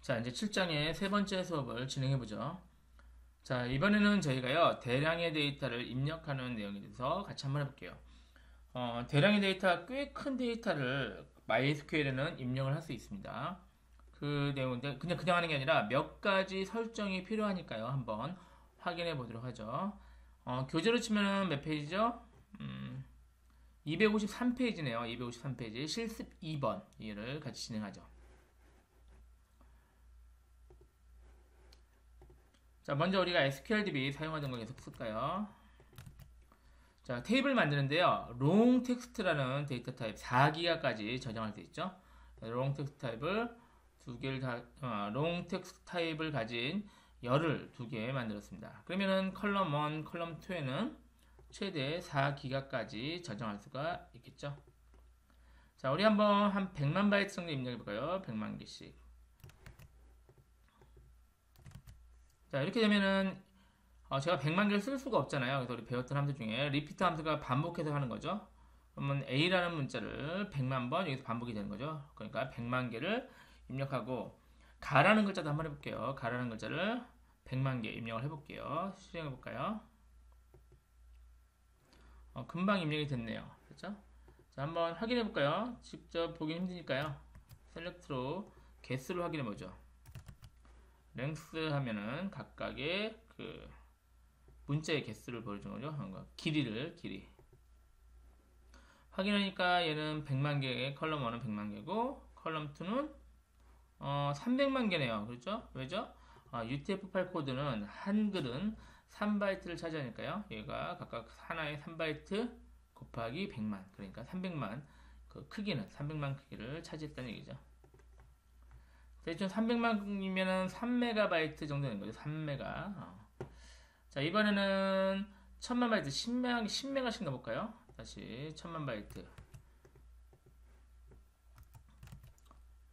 자, 이제 7장의 세 번째 수업을 진행해 보죠. 자, 이번에는 저희가요, 대량의 데이터를 입력하는 내용에 대해서 같이 한번 해볼게요. 대량의 데이터, 꽤 큰 데이터를 MySQL에는 입력을 할 수 있습니다. 그 내용인데, 그냥 하는 게 아니라 몇 가지 설정이 필요하니까요. 한번 확인해 보도록 하죠. 교재로 치면은 몇 페이지죠? 253페이지네요. 253페이지. 실습 2번. 이를 같이 진행하죠. 자, 먼저 우리가 SQLDB 사용하던 거 계속 쓸까요? 자, 테이블 만드는데요. long text라는 데이터 타입 4기가까지 저장할 수 있죠. long text 타입을 두 개를 long text 타입을 가진 열을 두 개 만들었습니다. 그러면은 컬럼 1, 컬럼 2에는 최대 4기가까지 저장할 수가 있겠죠. 자, 우리 한번 한 100만 바이트 정도 입력해 볼까요? 100만 개씩. 자, 이렇게 되면은 제가 100만 개를 쓸 수가 없잖아요. 그래서 우리 배웠던 함수 중에 리피트 함수가 반복해서 하는 거죠. 그러면 A라는 문자를 100만 번 여기서 반복이 되는 거죠. 그러니까 100만 개를 입력하고 가라는 글자도 한번 해볼게요. 가라는 글자를 100만 개 입력을 해볼게요. 실행해 볼까요? 금방 입력이 됐네요. 그렇죠? 자, 한번 확인해 볼까요? 직접 보기 힘드니까요. 셀렉트로 개수를 확인해 보죠. 랭스 하면은 각각의 그 문자의 개수를 보여주는 거죠. 길이. 확인하니까 얘는 100만 개의 컬럼 1은 100만 개고 컬럼 2는 300만 개네요. 그렇죠? 왜죠? UTF-8 코드는 한글은 3바이트를 차지하니까요. 얘가 각각 하나의 3바이트 곱하기 100만. 그러니까 300만 그 크기는 300만 크기를 차지했다는 얘기죠. 대충 300만이면은 3메가바이트 정도 되는 거죠. 3메가. 자, 이번에는 1000만 바이트 10메가씩 넣어볼까요? 다시 1000만 바이트.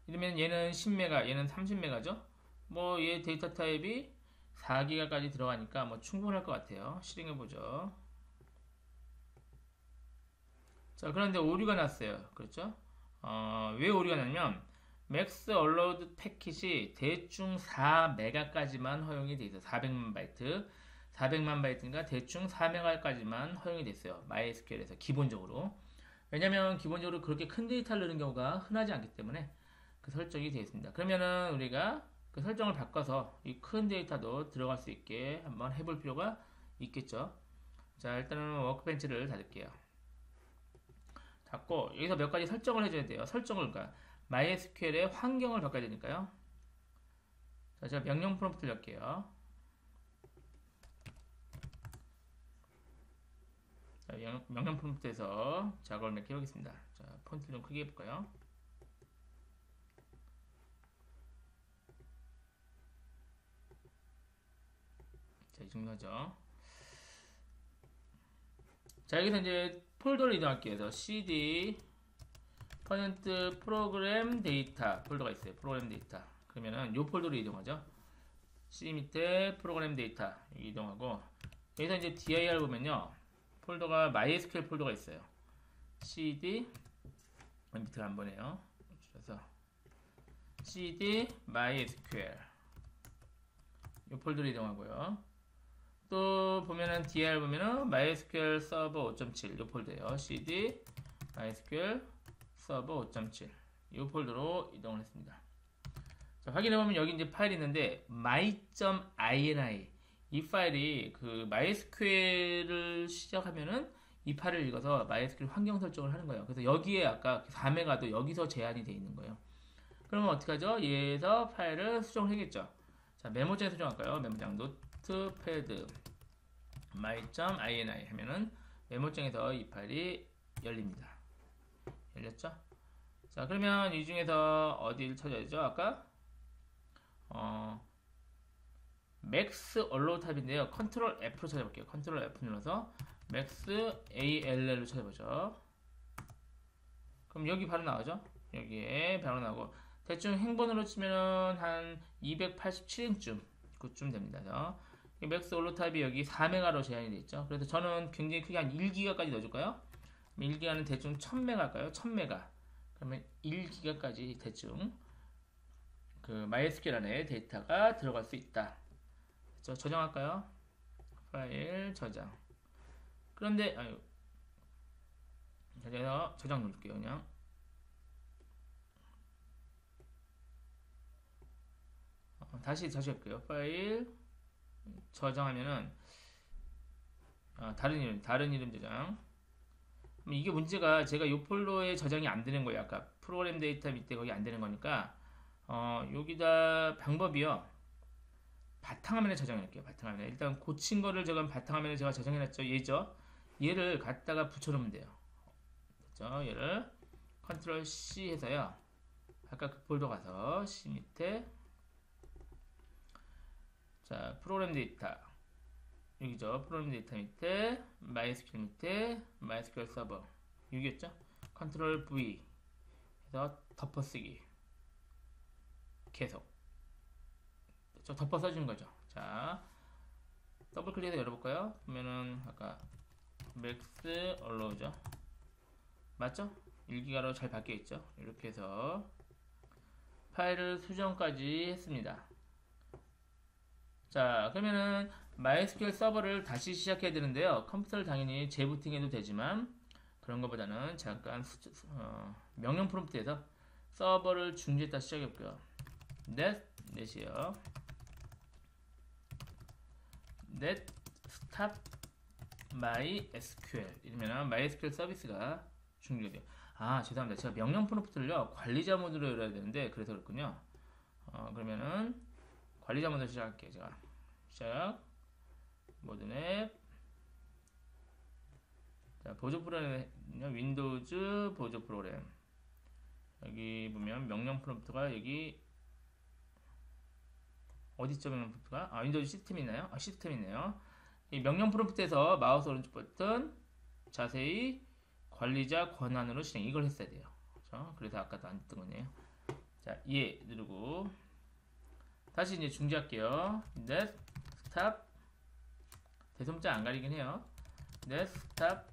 이러면 얘는 10메가, 얘는 30메가죠? 뭐, 얘 데이터 타입이 4기가까지 들어가니까 뭐 충분할 것 같아요. 실행해보죠. 자, 그런데 오류가 났어요. 그렇죠? 왜 오류가 났냐면, 맥스 얼로드 패킷이 대충 4메가까지만 허용이 돼 있어요. 400만 바이트. 400만 바이트인가 대충 4메가까지만 허용이 됐어요. MySQL에서 기본적으로. 왜냐면 기본적으로 그렇게 큰 데이터를 넣는 경우가 흔하지 않기 때문에 그 설정이 되어 있습니다. 그러면은 우리가 그 설정을 바꿔서 이 큰 데이터도 들어갈 수 있게 한번 해볼 필요가 있겠죠. 자, 일단은 워크벤치를 닫을게요. 닫고 여기서 몇 가지 설정을 해줘야 돼요. 설정을 그러니까 MySQL의 환경을 바꿔야 되니까요. 자, 제가 명령 프롬프트를 열게요. 자, 명령 프롬프트에서 작업을 몇 개 해보겠습니다. 자, 폰트 좀 크게 해볼까요? 자, 이 정도 하죠. 자, 여기서 이제 폴더를 이동할게요. 그래서 cd 프로그램 데이터 폴더가 있어요. 프로그램 데이터. 그러면은 요 폴더로 이동하죠. C 밑에 프로그램 데이터 이동하고 여기서 이제 dir 보면요. 폴더가 MySQL 폴더가 있어요. cd 밑으로 한 번에요. 그래서 cd MySQL 이 폴더로 이동하고요. 또 보면은 dir 보면은 MySQL 서버 5.7 이 폴더예요. cd MySQL 서버 5.7 이 폴더로 이동을 했습니다. 자, 확인해보면 여기 이제 파일이 있는데 my.ini 이 파일이 그 MySQL을 시작하면은 이 파일을 읽어서 MySQL 환경 설정을 하는 거예요. 그래서 여기에 아까 4메가도 여기서 제한이 되어 있는 거예요. 그러면 어떻게 하죠? 얘에서 파일을 수정을 해야겠죠. 자, 메모장에 수정할까요? 메모장 노트패드 my.ini 하면은 메모장에서 이 파일이 열립니다. 열렸죠? 자, 그러면 이 중에서 어디를 찾아야죠? 아까 맥스 얼로우 탑인데요. 컨트롤 F로 찾아볼게요. 컨트롤 F 눌러서 맥스 ALL로 찾아보죠. 그럼 여기 바로 나오죠? 여기에 바로 나오고 대충 행번으로 치면은 한 287인쯤 그쯤 됩니다. 맥스 얼로우 탑이 여기 4메가로 제한이 되어 있죠. 그래서 저는 굉장히 크게 한 1기가까지 넣어줄까요? 1기가는 대충 1000메가 할까요? 1000메가. 그러면 1기가까지 대충 그 MySQL 안에 데이터가 들어갈 수 있다. 저장할까요? 파일 저장. 그런데 제가 저장 누를게요. 그냥 다시 할게요. 파일 저장하면은 다른 이름 저장. 이게 문제가 제가 이 폴더에 저장이 안 되는 거예요. 아까 프로그램 데이터 밑에 거기 안 되는 거니까 여기다 방법이요. 바탕화면에 저장할게요. 바탕화면에 일단 고친 거를 제가 바탕화면에 제가 저장해놨죠. 얘를 갖다가 붙여놓으면 돼요. 됐죠? 얘를 컨트롤 C 해서요. 아까 그 폴더 가서 C 밑에 자 프로그램 데이터 여기죠. 프로그램 데이터 밑에 MySQL 밑에 MySQL 서버 여기였죠. 컨트롤 V 해서 덮어쓰기 계속 덮어 써주는 거죠. 자 더블 클릭해서 열어볼까요? 보면은 아까 맥스 얼로우죠. 맞죠? 1기가로 잘 바뀌어 있죠. 이렇게 해서 파일을 수정까지 했습니다. 자 그러면은 MySQL 서버를 다시 시작해야 되는데요. 컴퓨터를 당연히 재부팅해도 되지만 그런 것보다는 잠깐 명령 프롬프트에서 서버를 중지했다 시작해볼게요. 넷이에요. net stop MySQL 이러면 MySQL 서비스가 중지가 돼요. 죄송합니다. 제가 명령 프롬프트를요 관리자 모드로 열어야 되는데 그래서 그렇군요. 그러면은 관리자 모드 시작할게요. 제가 시작 모드넷 자 보조 프로그램 윈도우즈 보조 프로그램 여기 보면 명령 프롬프트가 여기 어디죠? 명령 프롬프트가 윈도우즈 시스템이 있나요? 시스템이 있네요. 이 명령 프롬프트에서 마우스 오른쪽 버튼 자세히 관리자 권한으로 실행 이걸 했어야 돼요. 그렇죠? 그래서 아까도 안 했던 거네요. 자, 누르고 다시 이제 중지할게요. net stop 대소문자 안 가리긴 해요. net stop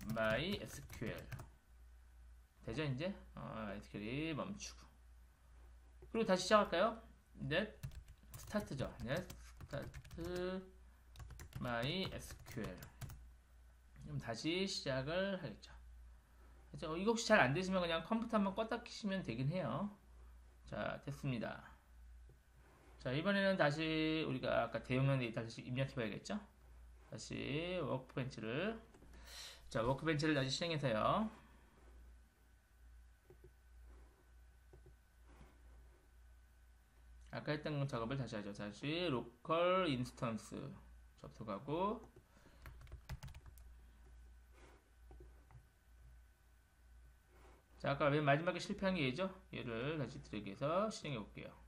MySQL 되죠 이제? SQL이 멈추고 그리고 다시 시작할까요? net start죠. net start MySQL 그럼 다시 시작을 하겠죠. 그렇죠? 이거 혹시 잘 안되시면 그냥 컴퓨터 한번 껐다 키시면 되긴 해요. 자 됐습니다. 자 이번에는 다시 우리가 아까 대용량 데이터 다시 입력해 봐야겠죠. 다시 워크벤치를 다시 실행해서요. 아까 했던 작업을 다시 하죠. 다시 로컬 인스턴스 접속하고 자 아까 맨 마지막에 실패한 게 얘죠. 얘를 다시 드래그해서 실행해 볼게요.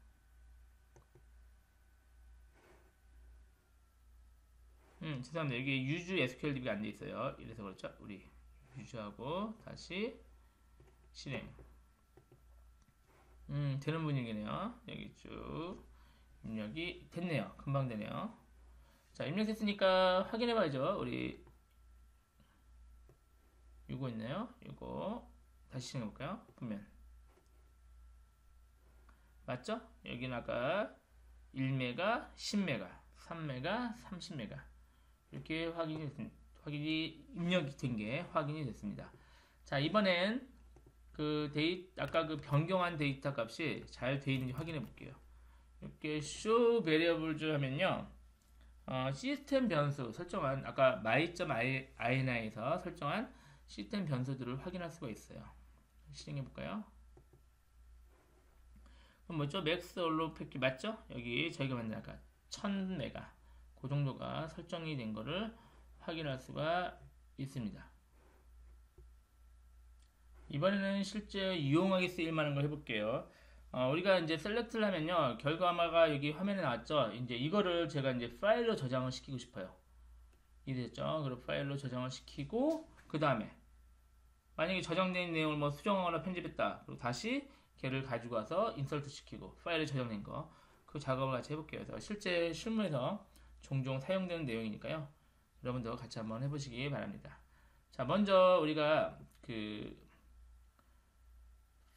죄송합니다. 여기 use SQL DB가 안 돼 있어요. 이래서 그렇죠. 우리 use하고 다시 실행. 되는 분위기네요. 여기 쭉 입력이 됐네요. 금방 되네요. 자 입력했으니까 확인해 봐야죠. 우리 이거 있네요. 이거 다시 실행해 볼까요? 보면 맞죠? 여기는 아까 1메가, 10메가, 3메가, 30메가 이렇게 입력이 된 게 확인이 됐습니다. 자 이번엔 아까 그 변경한 데이터 값이 잘 되어 있는지 확인해 볼게요. 이렇게 show variables 하면요. 시스템 변수 설정한 아까 my.ini에서 설정한 시스템 변수들을 확인할 수가 있어요. 실행해 볼까요? 그럼 뭐죠? 맥스 얼로 패키 맞죠? 여기 저희가 만든 아까 1000메가 그 정도가 설정이 된 거를 확인할 수가 있습니다. 이번에는 실제 유용하게 쓰일 만한 걸 해볼게요. 우리가 이제 셀렉트를 하면요. 결과가 여기 화면에 나왔죠. 이제 이거를 제가 이제 파일로 저장을 시키고 싶어요. 이해됐죠? 그리고 파일로 저장을 시키고, 그 다음에, 만약에 저장된 내용을 뭐 수정하거나 편집했다. 그리고 다시 걔를 가지고 와서 인서트 시키고, 파일에 저장된 거. 그 작업을 같이 해볼게요. 그래서 실제 실무에서 종종 사용되는 내용이니까요. 여러분도 같이 한번 해보시기 바랍니다. 자, 먼저 우리가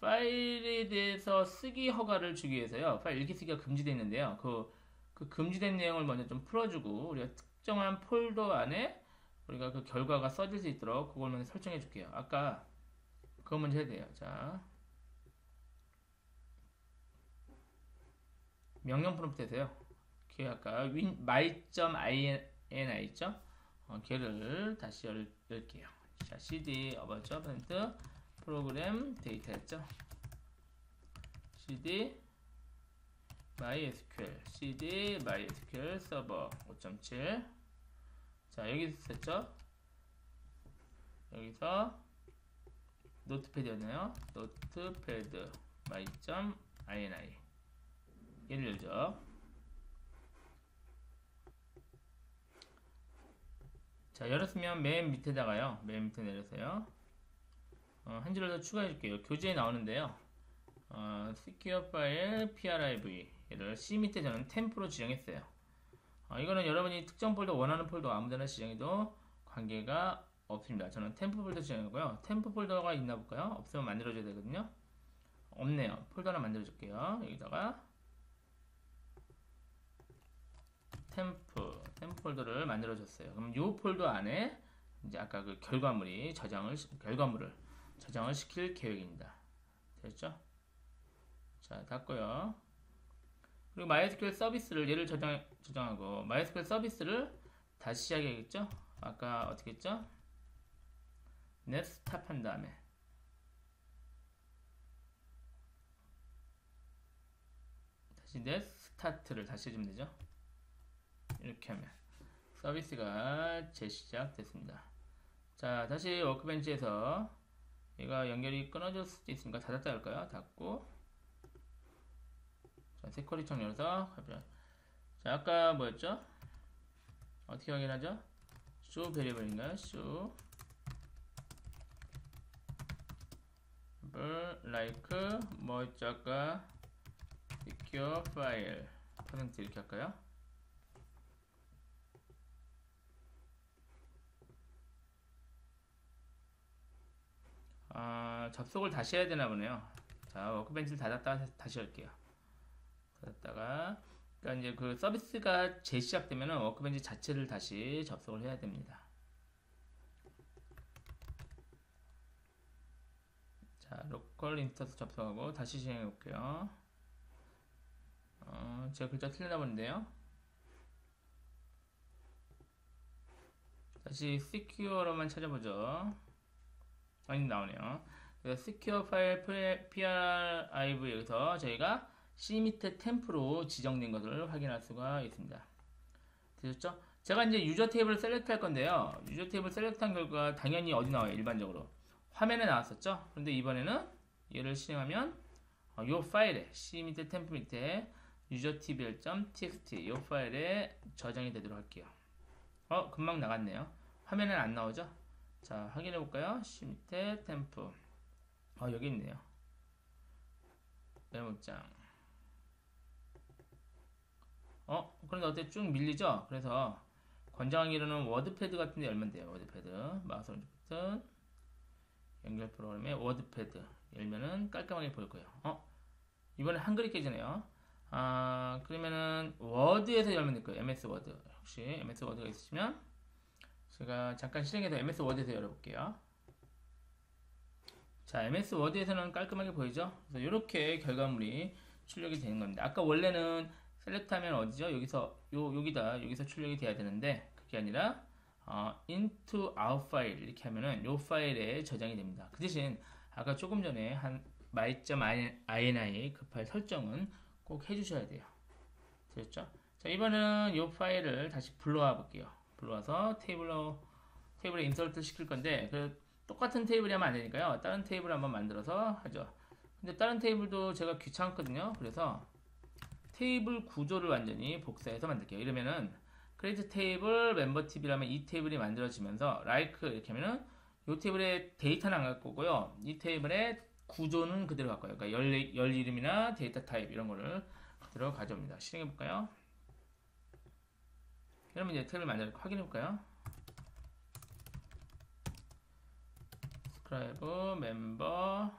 파일에 대해서 쓰기 허가를 주기 위해서요. 파일 읽기 쓰기가 금지되어 있는데요. 그 금지된 내용을 먼저 좀 풀어주고 우리가 특정한 폴더 안에 우리가 그 결과가 써질 수 있도록 그걸 먼저 설정해 줄게요. 아까 그거 먼저 해야 돼요. 자, 명령 프롬프트에서요. 그 아까 my.ini 있죠? 걔를 다시 열게요. 자, cd 어버죠 퍼센트 프로그램 데이터 했죠? cd mysql 서버 5.7. 자, 여기서 썼죠? 여기서 노트패드였나요? 노트패드 my.ini 얘를 열죠. 자, 열었으면 맨 밑에다가요. 맨 밑에 내려서요. 한 줄을 더 추가해 줄게요. 교재에 나오는데요. secure 파일 priv 얘를 C 밑에 저는 템프로 지정했어요. 이거는 여러분이 특정 폴더 원하는 폴더 아무데나 지정해도 관계가 없습니다. 저는 템프 폴더 지정이고요. 템프 폴더가 있나 볼까요? 없으면 만들어줘야 되거든요. 없네요. 폴더 하나 만들어 줄게요. 여기다가 템프 폴더를 만들어 줬어요. 그럼 이 폴더 안에 이제 아까 그 결과물을 저장을 시킬 계획입니다. 됐죠? 자, 닫고요. 그리고 MySQL 서비스를 얘를 저장하고 MySQL 서비스를 다시 시작해야겠죠? 아까 어떻게 했죠? net stop 한 다음에 다시 net start를 다시 해주면 되죠? 이렇게 하면 서비스가 재시작됐습니다. 자, 다시 워크벤치에서 얘가 연결이 끊어질 수도 있으니까 닫았다 할까요? 닫고 자, 새 쿼리청 열어서 자, 아까 뭐였죠? 어떻게 확인하죠? show variable인가요? show like 뭐였죠? 아까 secure file % 이렇게 할까요? 접속을 다시 해야 되나 보네요. 자, 워크벤치를 닫았다가 다시 할게요. 닫았다가 그러니까 이제 그 서비스가 재시작되면 워크벤치 자체를 다시 접속을 해야 됩니다. 자, 로컬 인스턴스 접속하고 다시 진행해 볼게요. 제가 글자 틀렸나 본데요. 다시 secure로만 찾아보죠. 아니, 나오네요. 그래서 secure 파일 priv 여기서 저희가 C 밑에 템프로 지정된 것을 확인할 수가 있습니다. 되셨죠? 제가 이제 유저 테이블을 셀렉트 할 건데요. 유저 테이블 셀렉트 한 결과 당연히 어디 나와요? 일반적으로 화면에 나왔었죠? 그런데 이번에는 얘를 실행하면 이 파일에 C 밑에 템프 밑에 usertbl.txt 이 파일에 저장이 되도록 할게요. 금방 나갔네요. 화면에는 안 나오죠? 자, 확인해 볼까요? C 밑에 템프 여기 있네요. 메모장. 그런데 어때? 쭉 밀리죠? 그래서 권장하기로는 워드패드 같은 데 열면 돼요. 워드패드 마우스 오른쪽 버튼 연결 프로그램에 워드패드 열면은 깔끔하게 보일 거예요. 이번에 한글이 깨지네요. 그러면은 워드에서 열면 될 거예요. MS 워드. 혹시 MS 워드가 있으시면 제가 잠깐 실행해서 MS 워드에서 열어볼게요. 자, MS 워드에서는 깔끔하게 보이죠? 그래서 이렇게 결과물이 출력이 되는 겁니다. 아까 원래는 셀렉트 하면 어디죠? 여기서 출력이 돼야 되는데 그게 아니라 into our file 이렇게 하면은 이 파일에 저장이 됩니다. 그 대신 아까 조금 전에 한 my.ini 그 파일 설정은 꼭 해주셔야 돼요. 됐죠? 자, 이번은 이 파일을 다시 불러와 볼게요. 불러와서 테이블에 인서트 시킬 건데 똑같은 테이블이 하면 안 되니까요. 다른 테이블 한번 만들어서 하죠. 근데 다른 테이블도 제가 귀찮거든요. 그래서 테이블 구조를 완전히 복사해서 만들게요. 이러면은 create 테이블 멤버 팁이라면 이 테이블이 만들어지면서 like 이렇게 하면은 이 테이블에 데이터는 안 갈 거고요. 이 테이블의 구조는 그대로 갈 거예요. 그러니까 열 이름이나 데이터 타입 이런 거를 그대로 가져옵니다. 실행해 볼까요? 그러면 이제 테이블 만들어 확인해 볼까요? subscribe member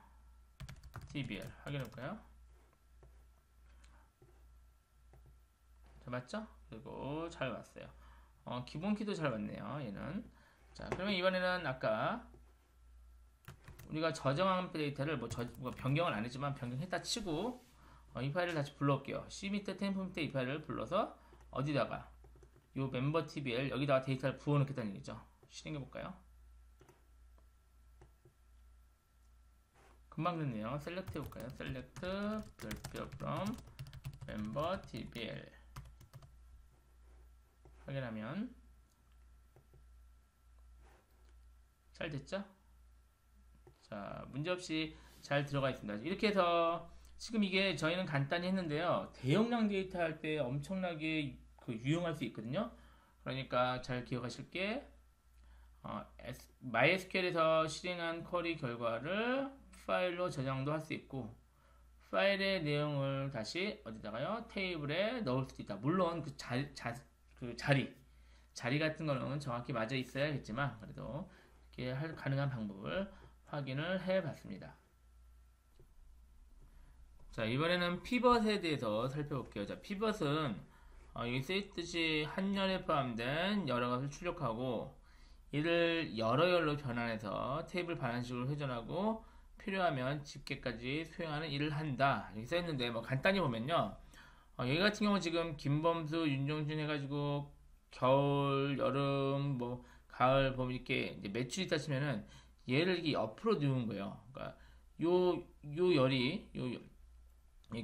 tbl 확인해 볼까요? 자, 맞죠? 그리고 잘 왔어요. 기본 키도 잘 왔네요. 얘는. 자, 그러면 이번에는 아까 우리가 저장한 데이터를 뭐 변경은 안 했지만 변경했다 치고 이 파일을 다시 불러올게요. c 밑에 템포 밑에 이 파일을 불러서 어디다가 요 멤버 tbl 여기다가 데이터를 부어놓겠다는 얘기죠. 실행해 볼까요? 금방 됐네요. 셀렉트 해볼까요? 셀렉트 별표 from member tbl 확인하면 잘 됐죠? 자, 문제없이 잘 들어가 있습니다. 이렇게 해서 지금 이게 저희는 간단히 했는데요. 대용량 데이터 할 때 엄청나게 유용할 수 있거든요. 그러니까 잘 기억하실 게 MySQL에서 실행한 쿼리 결과를 파일로 저장도 할 수 있고 파일의 내용을 다시 어디다가요? 테이블에 넣을 수도 있다. 물론 그 자리 같은 거는 정확히 맞아 있어야겠지만 그래도 이렇게 가능한 방법을 확인을 해 봤습니다. 자, 이번에는 피벗에 대해서 살펴볼게요. 자, 피벗은 여기 쓰였듯이 한 열에 포함된 여러 것을 출력하고 이를 여러 열로 변환해서 테이블 반환식으로 회전하고 필요하면 집계까지 수행하는 일을 한다. 이렇게 써있는데 뭐 간단히 보면요. 여기 같은 경우 지금 김범수, 윤종신 해가지고 겨울, 여름, 뭐 가을, 봄 이렇게 이제 매출이 있다 치면은 얘를 이렇게 옆으로 누운 거예요. 그러니까 요 열이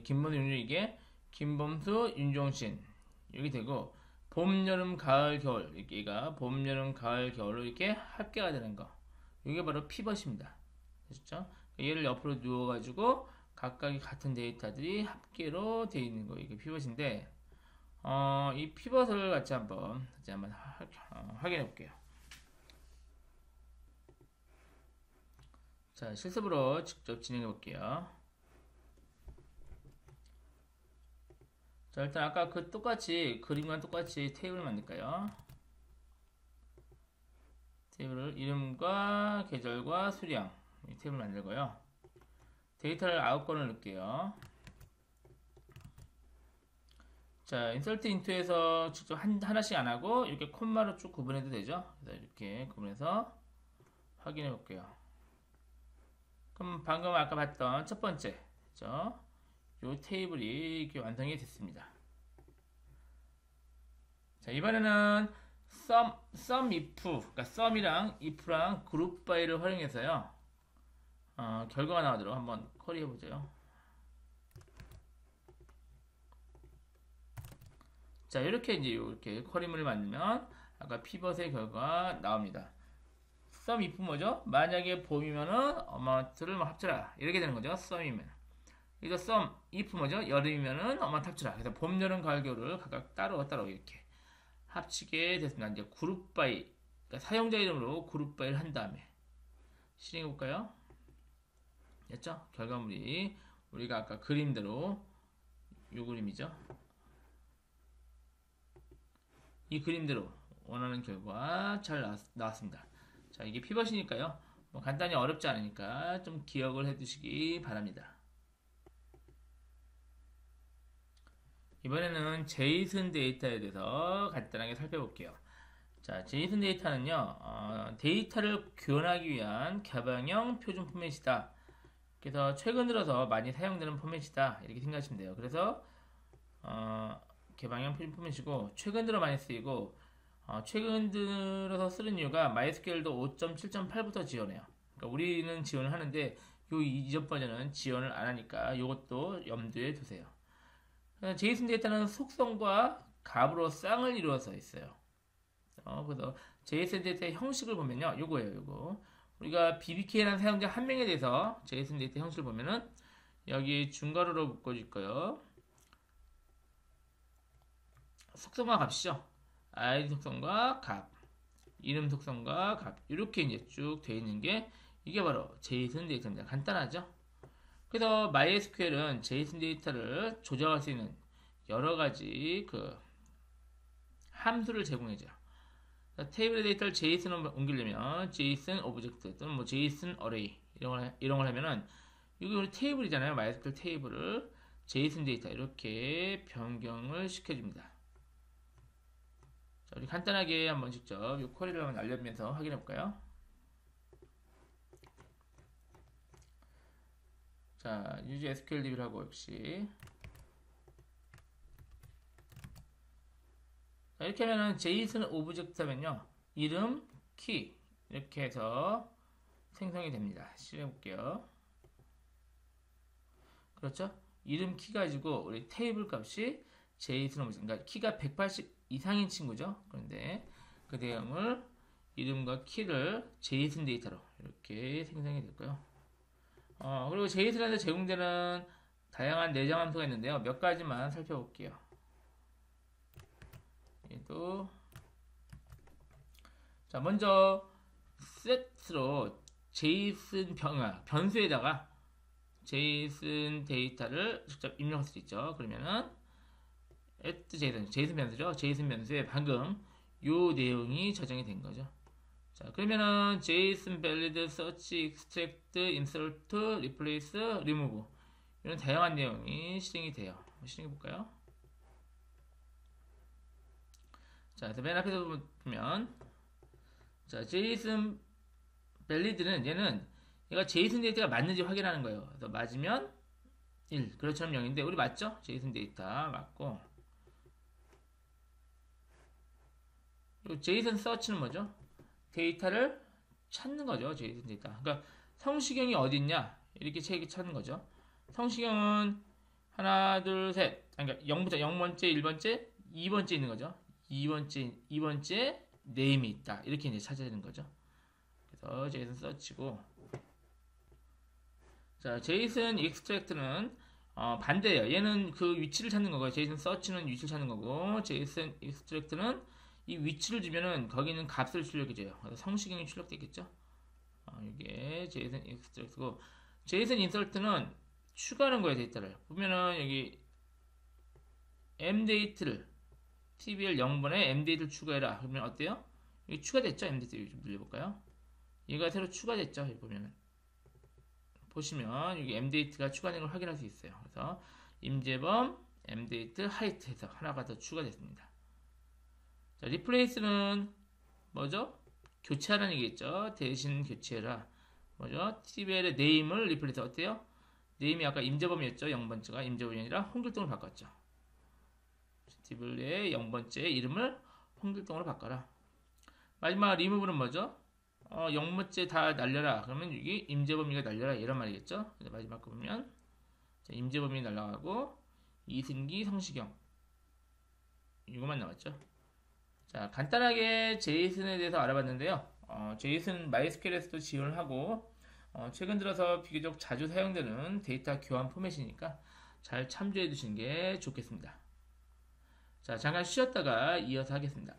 김범수, 윤종신 이게 김범수, 윤종신 이렇게 되고 봄, 여름, 가을, 겨울 얘가 봄, 여름, 가을, 겨울로 이렇게 합계가 되는 거. 이게 바로 피벗입니다. 됐죠? 얘를 옆으로 누워가지고 각각의 같은 데이터들이 합계로 되어 있는 거 이게 피벗인데 이 피벗을 같이 한번 확인해 볼게요. 자, 실습으로 직접 진행해 볼게요. 자, 일단 아까 그림과 똑같이 테이블을 만들까요? 테이블을 이름과 계절과 수량 이 테이블 만들고요. 데이터를 9건을 넣을게요. 자, insert into에서 직접 하나씩 안 하고 이렇게 콤마로 쭉 구분해도 되죠. 그래서 이렇게 구분해서 확인해 볼게요. 그럼 방금 아까 봤던 첫 번째, 그죠? 요 테이블이 이렇게 완성이 됐습니다. 자, 이번에는 sum if, 그러니까 sum이랑 if랑 그룹 바이를 활용해서요. 결과가 나오도록 한번 쿼리 해보죠. 자, 이렇게 쿼리물을 만들면 아까 피벗의 결과가 나옵니다. sum if 뭐죠? 만약에 봄이면은 어마운트를 합쳐라 이렇게 되는 거죠. sum이면. 이거 sum if 뭐죠? 여름이면은 어마운트 합쳐라. 그래서 봄, 여름, 가을, 겨울을 각각 따로 이렇게 합치게 됐습니다. 이제 그룹 바이, 그러니까 사용자 이름으로 그룹 바이를 한 다음에 실행해 볼까요? 됐죠? 결과물이 우리가 아까 그림대로 이 그림이죠. 이 그림대로 원하는 결과 잘 나왔습니다. 자, 이게 피벗이니까요. 뭐 간단히 어렵지 않으니까 좀 기억을 해 두시기 바랍니다. 이번에는 제이슨 데이터에 대해서 간단하게 살펴볼게요. 자, 제이슨 데이터는요, 데이터를 교환하기 위한 개방형 표준 포맷이다. 그래서 최근 들어서 많이 사용되는 포맷이다. 이렇게 생각하시면 돼요. 그래서 개방형 표준 포맷이고 최근 들어 많이 쓰이고 최근 들어서 쓰는 이유가 MySQL도 5.7.8부터 지원해요. 그러니까 우리는 지원을 하는데 요 이전 버전은 지원을 안 하니까 이것도 염두에 두세요. 제이슨 데이터는 속성과 값으로 쌍을 이루어서 있어요. 그래서 제이슨 데이터의 형식을 보면요, 요거 우리가 BBK라는 사용자 한 명에 대해서 제이슨 데이터 형식을 보면은 여기 중괄호로 묶어줄 거예요. 속성과 값이죠. 아이디 속성과 값, 이름 속성과 값 이렇게 이제 쭉 되어 있는 게 이게 바로 제이슨 데이터입니다. 간단하죠? 그래서 MySQL은 제이슨 데이터를 조작할 수 있는 여러 가지 함수를 제공해줘요. 테이블의 데이터를 JSON으로 옮기려면 JSON 오브젝트 또는 뭐 JSON 어레이 이런 걸 하면은 이거 우리 테이블이잖아요. MySQL 테이블을 JSON 데이터 이렇게 변경을 시켜줍니다. 자, 우리 간단하게 한번 직접 이 쿼리를 한번 알려면서 확인해 볼까요? 자, use SQL DB를 하고 역시 자, 이렇게 하면은 JSON 오브젝트 하면요 이름, 키 이렇게 해서 생성이 됩니다. 실행해 볼게요. 그렇죠? 이름 키 가지고 우리 테이블 값이 JSON 오브젝트, 그러니까 키가 180 이상인 친구죠. 그런데 그 내용을 이름과 키를 JSON 데이터로 이렇게 생성이 됐고요. 그리고 JSON에서 제공되는 다양한 내장 함수가 있는데요. 몇 가지만 살펴볼게요. 얘도 자, 먼저 set로 JSON 변수에다가 JSON 데이터를 직접 입력할 수 있죠. 그러면은 JSON 변수죠. JSON 변수에 방금 요 내용이 저장이 된 거죠. 자, 그러면은 JSON valid, search, extract, insert, replace, remove 이런 다양한 내용이 실행이 돼요. 한번 실행해 볼까요? 자, 그래서 맨 앞에서 보면 자, JSON valid는 얘가 JSON 데이터가 맞는지 확인하는 거예요. 그래서 맞으면 1, 그렇처럼 0인데 우리 맞죠? JSON 데이터 맞고 그리고 JSON search는 뭐죠? 데이터를 찾는 거죠. JSON 데이터. 그러니까 성시경이 어디 있냐? 이렇게 찾는 거죠. 성시경은 하나, 둘, 셋. 그러니까 0번째, 1번째, 2번째 있는 거죠. 2번째 네임이 있다. 이렇게 이제 찾아야 되는 거죠. 그래서 JSON search고 자, JSON extract는 반대예요. 얘는 그 위치를 찾는 거고요. JSON search는 위치를 찾는 거고 JSON extract는 이 위치를 주면은 거기 있는 값을 출력해줘요. 그래서 성시경이 출력되겠죠. 이게 JSON extract고 JSON insert는 추가하는 거예요. 데이터를 보면은 여기 mdate를 tbl 0번에 mdate를 추가해라. 그러면 어때요? 여기 추가됐죠? mdate 좀 늘려볼까요? 얘가 새로 추가됐죠? 여기 보면은 보시면 여기 mdate가 추가된 걸 확인할 수 있어요. 그래서 임재범 mdate height 해서 하나가 더 추가됐습니다. 자, replace는 뭐죠? 교체하라는 얘기겠죠. 대신 교체해라. 뭐죠? tbl의 name을 replace 어때요? name이 아까 임재범이었죠. 0번째가 임재범이 아니라 홍길동을 바꿨죠. tbl의 0번째 이름을 홍길동으로 바꿔라. 마지막 remove는 뭐죠? 0번째 다 날려라. 그러면 여기 임재범이가 날려라. 이런 말이겠죠. 마지막 거 보면 자, 임재범이 날라가고 이승기, 성시경 이거만 남았죠. 자, 간단하게 JSON에 대해서 알아봤는데요. JSON MySQL에서도 지원을 하고 최근 들어서 비교적 자주 사용되는 데이터 교환 포맷이니까 잘 참조해 두시는 게 좋겠습니다. 자, 잠깐 쉬었다가 이어서 하겠습니다.